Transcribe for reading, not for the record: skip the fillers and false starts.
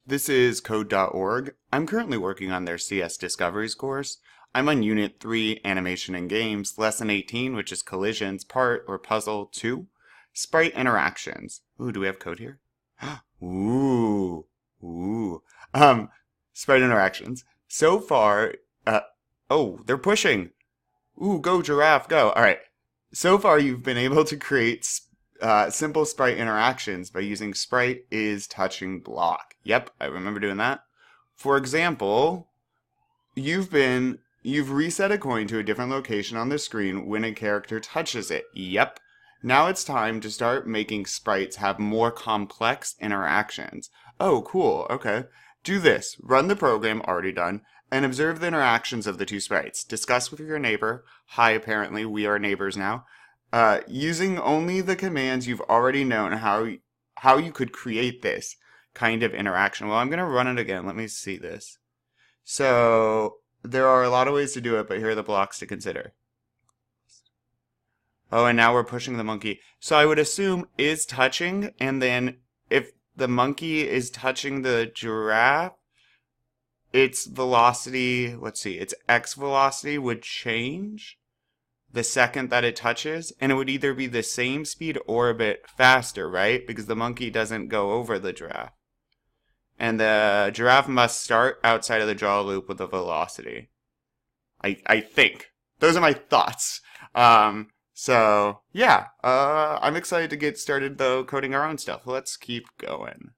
This is Code.org. I'm currently working on their CS Discoveries course. I'm on Unit 3, Animation and Games, Lesson 18, which is Collisions, Part or Puzzle 2, Sprite Interactions. Ooh, do we have code here? Ooh, ooh. Um, Sprite Interactions. So far, oh, they're pushing. Ooh, go giraffe, go. All right. So far, you've been able to create simple sprite interactions by using sprite is touching block. Yep, I remember doing that. For example, you've reset a coin to a different location on the screen when a character touches it. Yep. Now it's time to start making sprites have more complex interactions. Oh, cool. Okay. Do this. Run the program, already done, and observe the interactions of the two sprites. Discuss with your neighbor. Hi, apparently, we are neighbors now. Using only the commands you've already known how you could create this kind of interaction. Well, I'm going to run it again. Let me see this. So there are a lot of ways to do it, but here are the blocks to consider. Oh, and now we're pushing the monkey. So I would assume is touching, and then if the monkey is touching the giraffe, its velocity, let's see, its x velocity would change the second that it touches, and it would either be the same speed or a bit faster, right? Because the monkey doesn't go over the giraffe. And the giraffe must start outside of the draw loop with a velocity. I think. Those are my thoughts. So yeah, I'm excited to get started though coding our own stuff. Let's keep going.